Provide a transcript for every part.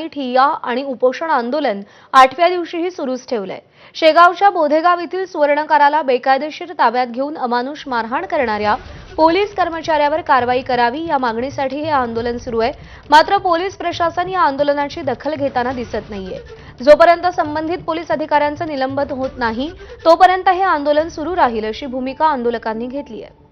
आंदोलकांनी ठिय्या आणि उपोषण आंदोलन 8व्या दिवशीही सुरूच ठेवलंय। शेगावच्या बोधेगाव येथील सुवर्णकाराला बेकायदेशीर ताब्यात घेऊन अमानुष मारहाण करणाऱ्या पोलीस कर्मचाऱ्यावर कारवाई करावी या मागणीसाठी हे आंदोलन सुरू आहे। मात्र पोलीस प्रशासन या आंदोलनाची दखल घेताना दिसत नाहीये। जोपर्यंत संबंधित पोलीस अधिकाऱ्यांचं निलंबन होत नाही तोपर्यंत हे आंदोलन सुरू राहील अशी भूमिका आंदोलकांनी घेतली आहे।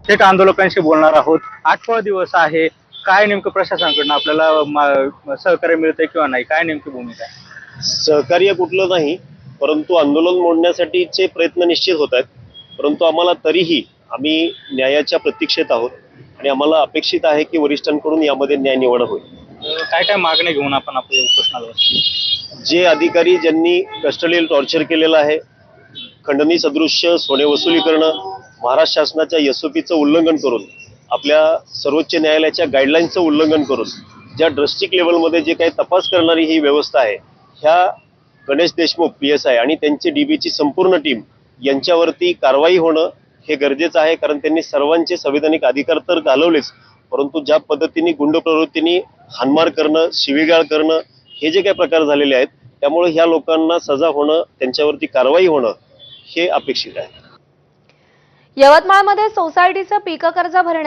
थेट आंदोलकांशी बोलणार आहोत। 8वा दिवस आहे, काय नेमकं प्रशासनाकडून आपल्याला सहकार्य मिळतंय किंवा नाही, काय नेमकी भूमिका आहे? सहकार्य कुठलं नाही, परंतु आंदोलन मोडण्यासाठीचे प्रयत्न निश्चित होत आहेत। परंतु आम्हाला तरीही आम्ही न्यायाच्या प्रतीक्षेत आहोत आणि आम्हाला अपेक्षित आहे की वरिष्ठांकडून यामध्ये न्याय निवड होईल। काय काय मागण्या घेऊन आपण आपल्या उपोषणाला? जे अधिकारी ज्यांनी कस्टडियल टॉर्चर केलेलं आहे, खंडणी सदृश्य सोने वसुली करणं, महाराष्ट्र शासनाच्या एसओपीचं उल्लंघन करून, आपल्या सर्वोच्च न्यायालयाच्या गाईडलाईनचं उल्लंघन करून ज्या ड्रस्टिक लेवलमध्ये जे काही तपास करणारी ही व्यवस्था आहे, ह्या गणेश देशमुख PSI आणि त्यांची DBची संपूर्ण टीम यांच्यावरती कारवाई होणं हे गरजेचं आहे। कारण त्यांनी सर्वांचे संवैधानिक अधिकार तर घालवलेच, परंतु ज्या पद्धतीने गुंड प्रवृत्तीने हाणमार करणं, शिवीगाळ करणं हे जे काही प्रकार झालेले आहेत, त्यामुळे ह्या लोकांना सजा होणं, त्यांच्यावरती कारवाई होणं हे अपेक्षित आहे। यवतमाळमध्ये सोसायटीचं पीक कर्ज भरण्या